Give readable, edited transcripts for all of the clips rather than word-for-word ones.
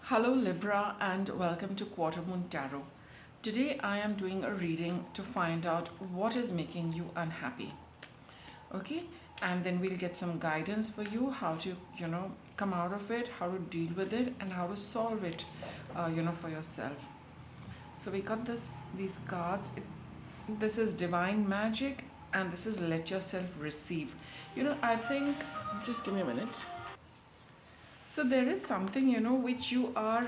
Hello Libra and welcome to Quarter Moon Tarot. Today I am doing a reading to find out what is making you unhappy. Okay? And then we'll get some guidance for you how to, come out of it, how to deal with it and how to solve it, for yourself. So we got these cards. This is Divine Magic and this is Let Yourself Receive. I think, just give me a minute. So there is something, which you are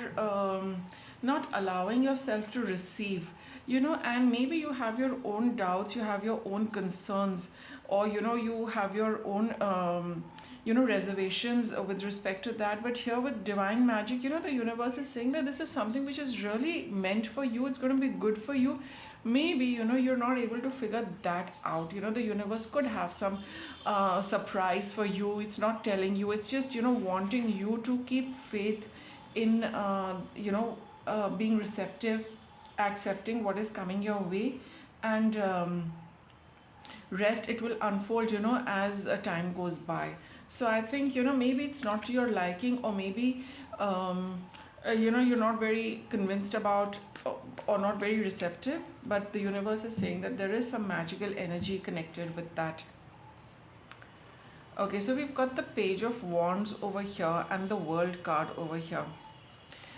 not allowing yourself to receive, and maybe you have your own doubts, you have your own concerns, or, you have your own, reservations with respect to that. But here with Divine Magic, the universe is saying that this is something which is really meant for you, it's going to be good for you. Maybe you're not able to figure that out. The universe could have some surprise for you. It's not telling you, it's just wanting you to keep faith in being receptive, accepting what is coming your way, and rest. It will unfold as time goes by. So I think maybe it's not to your liking, or maybe you're not very convinced about, or not very receptive, but the universe is saying that there is some magical energy connected with that. Okay, so we've got the Page of Wands over here and the World card over here.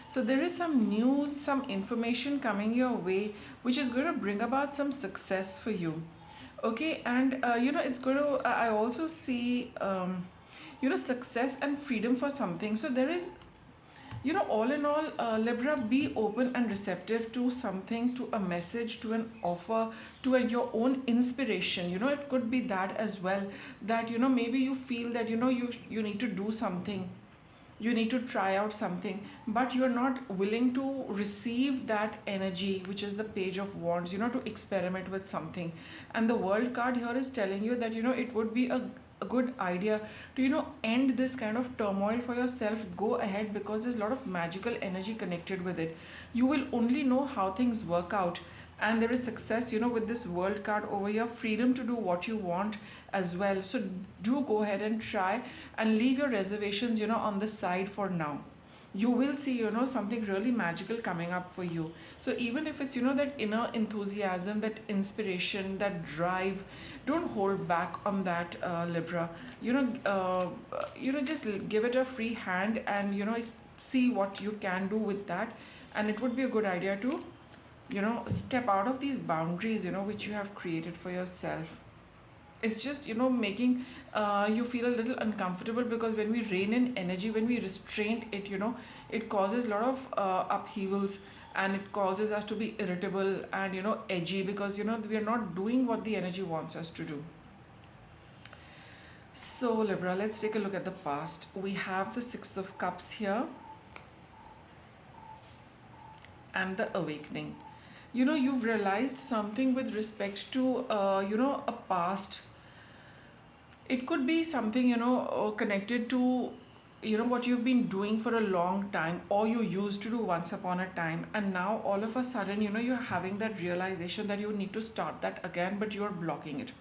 So there is some news, some information coming your way, which is going to bring about some success for you. Okay, and it's going to, I also see, success and freedom for something. So there is, all in all, Libra, be open and receptive to something, to a message, to an offer, to your own inspiration. It could be that as well, that maybe you feel that you need to do something, you need to try out something, but you're not willing to receive that energy, which is the Page of Wands, to experiment with something. And the World card here is telling you that it would be a good idea to end this kind of turmoil for yourself. Go ahead, because there's a lot of magical energy connected with it. You will only know how things work out, and there is success with this World card over here, freedom to do what you want as well. So do go ahead and try, and leave your reservations on the side for now. You will see something really magical coming up for you. So even if it's that inner enthusiasm, that inspiration, that drive, don't hold back on that, Libra. Just give it a free hand, and see what you can do with that. And it would be a good idea to step out of these boundaries which you have created for yourself. It's just making you feel a little uncomfortable, because when we rein in energy, when we restrain it, it causes a lot of upheavals, and it causes us to be irritable and edgy, because we are not doing what the energy wants us to do. So Libra, let's take a look at the past. We have the Six of Cups here and the Awakening. You've realized something with respect to a past. It could be something connected to what you've been doing for a long time, or you used to do once upon a time, and now all of a sudden you're having that realization that you need to start that again, but you're blocking it.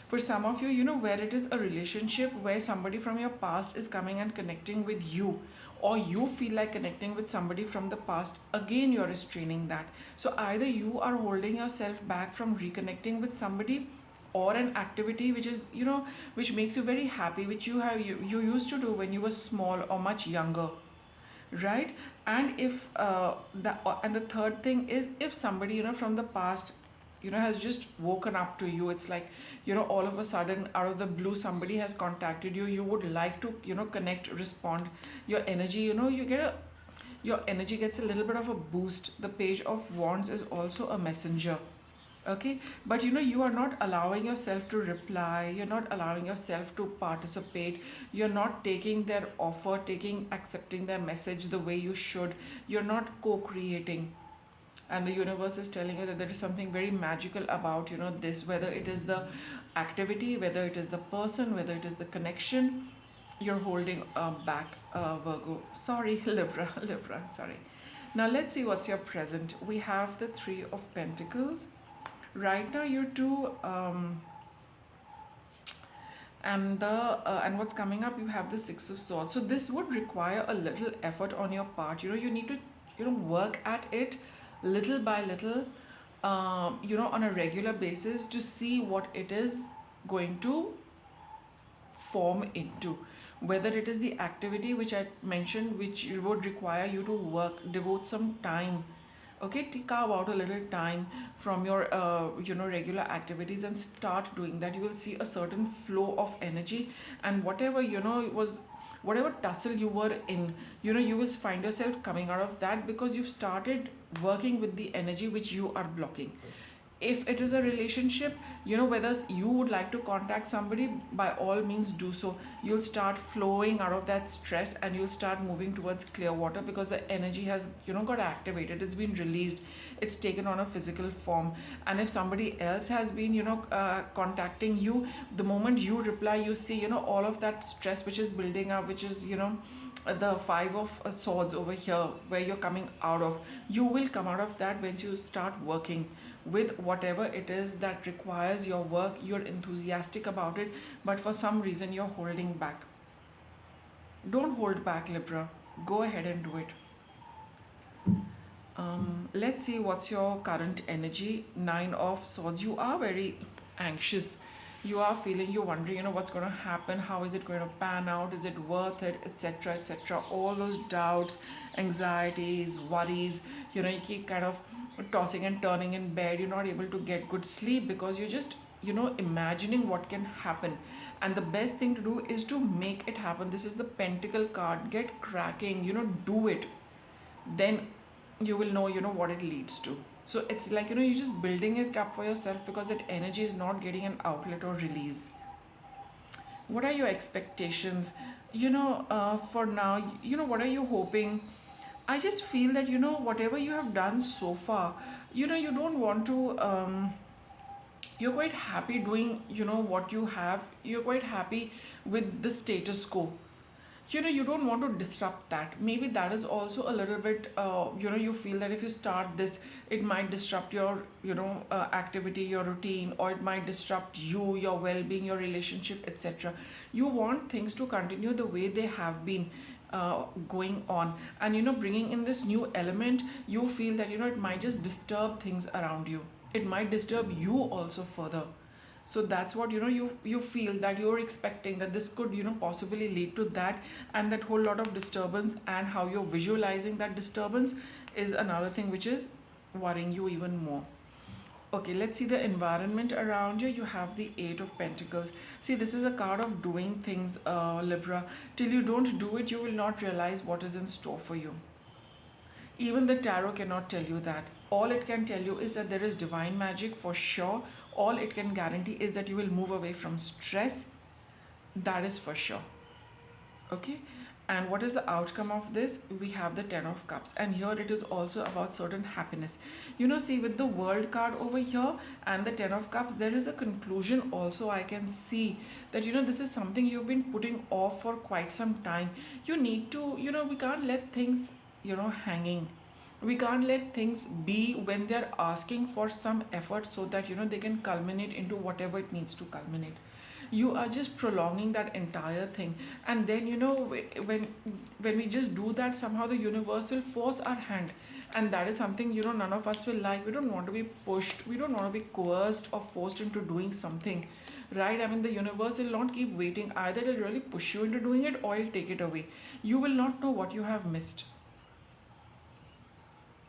For some of you, where it is a relationship where somebody from your past is coming and connecting with you, or you feel like connecting with somebody from the past, again you're restraining that. So either you are holding yourself back from reconnecting with somebody, or an activity which is which makes you very happy, which you used to do when you were small or much younger, right? And if the third thing is, if somebody from the past has just woken up to you. It's like all of a sudden, out of the blue, somebody has contacted you. You would like to connect, respond. Your energy, your energy gets a little bit of a boost. The Page of Wands is also a messenger. Okay, but you are not allowing yourself to reply, you're not allowing yourself to participate, you're not taking their offer, accepting their message the way you should, you're not co-creating. And the universe is telling you that there is something very magical about this, whether it is the activity, whether it is the person, whether it is the connection, you're holding back, Virgo, sorry, Libra, sorry. Now let's see what's your present. We have the Three of Pentacles. Right now you're too And what's coming up, you have the Six of Swords. So this would require a little effort on your part. You need to work at it little by little, on a regular basis, to see what it is going to form into. Whether it is the activity which I mentioned, which would require you to work, devote some time. Okay, carve out a little time from your regular activities and start doing that. You will see a certain flow of energy, and whatever was, whatever tussle you were in, you will find yourself coming out of that, because you've started working with the energy which you are blocking. If it is a relationship, whether you would like to contact somebody, by all means do so. You'll start flowing out of that stress, and you'll start moving towards clear water, because the energy has got activated, it's been released, it's taken on a physical form. And if somebody else has been contacting you, the moment you reply, you see all of that stress which is building up, which is the Five of Swords over here, where you're coming out of. You will come out of that when you start working with whatever it is that requires your work. You're enthusiastic about it, but for some reason you're holding back. Don't hold back, Libra. Go ahead and do it. Let's see what's your current energy. Nine of Swords. You are very anxious. You are feeling, you're wondering, what's going to happen, how is it going to pan out, is it worth it, etc., etc. All those doubts, anxieties, worries. You keep kind of tossing and turning in bed. You're not able to get good sleep, because you're just imagining what can happen. And the best thing to do is to make it happen. This is the Pentacle card. Get cracking, do it. Then you will know what it leads to. So it's like you're just building it up for yourself, because that energy is not getting an outlet or release. What are your expectations? For now, what are you hoping? I just feel that whatever you have done so far, you don't want to you're quite happy doing what you have. You're quite happy with the status quo. You don't want to disrupt that. Maybe that is also a little bit you feel that if you start this, it might disrupt your activity, your routine, or it might disrupt you, your well-being, your relationship, etc. You want things to continue the way they have been going on. And bringing in this new element, you feel that it might just disturb things around you. It might disturb you also further. So that's what you feel, that you're expecting that this could possibly lead to that. And that whole lot of disturbance, and how you're visualizing that disturbance, is another thing which is worrying you even more. Okay, let's see the environment around you. You have the Eight of Pentacles. See, this is a card of doing things, Libra. Till you don't do it, you will not realize what is in store for you. Even the tarot cannot tell you that. All it can tell you is that there is divine magic for sure. All it can guarantee is that you will move away from stress. That is for sure. Okay? And what is the outcome of this? We have the Ten of Cups. And here it is also about certain happiness. See, with the World card over here and the Ten of Cups, there is a conclusion also. I can see that, this is something you've been putting off for quite some time. You need to, we can't let things, hanging. We can't let things be when they're asking for some effort, so that they can culminate into whatever it needs to culminate. You are just prolonging that entire thing. And then when we just do that, somehow the universe will force our hand. And that is something none of us will like. We don't want to be pushed, we don't want to be coerced or forced into doing something, right? I mean, the universe will not keep waiting. Either it'll really push you into doing it, or it'll take it away. You will not know what you have missed.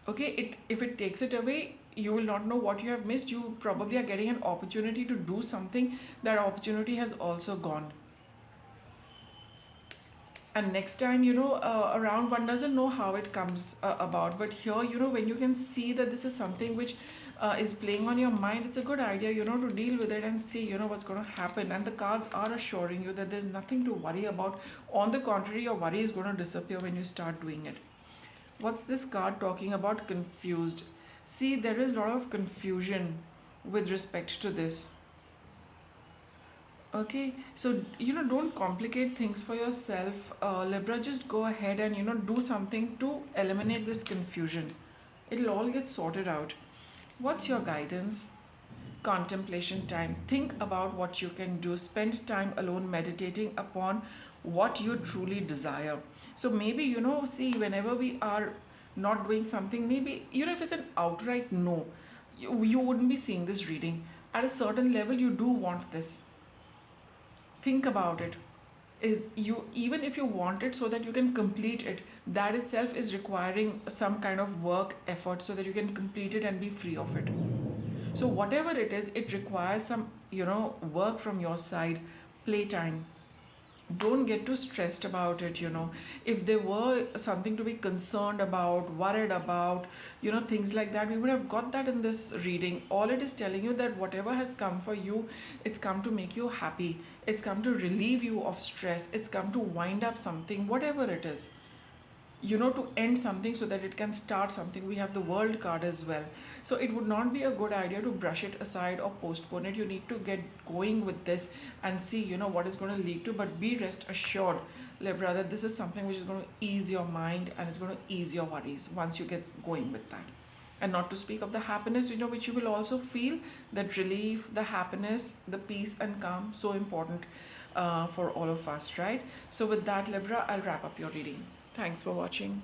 Okay, if it takes it away, you will not know what you have missed. You probably are getting an opportunity to do something. That opportunity has also gone. And next time, around, one doesn't know how it comes about. But here, when you can see that this is something which is playing on your mind, it's a good idea, to deal with it and see, what's going to happen. And the cards are assuring you that there's nothing to worry about. On the contrary, your worry is going to disappear when you start doing it. What's this card talking about? Confused. See, there is a lot of confusion with respect to this. Okay, so don't complicate things for yourself, Libra. Just go ahead and do something to eliminate this confusion. It'll all get sorted out. What's your guidance? contemplation time. Think about what you can do. Spend time alone meditating upon what you truly desire. So maybe, see, whenever we are not doing something, maybe, if it's an outright no, you wouldn't be seeing this reading. At a certain level, you do want this. Think about it. Is you, even if you want it so that you can complete it, that itself is requiring some kind of work effort so that you can complete it and be free of it. So whatever it is, it requires some, work from your side. Playtime. Don't get too stressed about it. If there were something to be concerned about, worried about, things like that, we would have got that in this reading. All it is telling you that whatever has come for you, it's come to make you happy, it's come to relieve you of stress, it's come to wind up something, whatever it is, to end something so that it can start something. We have the world card as well. So it would not be a good idea to brush it aside or postpone it. You need to get going with this and see, what it's going to lead to. But be rest assured, Libra, that this is something which is going to ease your mind and it's going to ease your worries once you get going with that. And not to speak of the happiness, which you will also feel, that relief, the happiness, the peace and calm, so important for all of us, right? So with that, Libra, I'll wrap up your reading. Thanks for watching.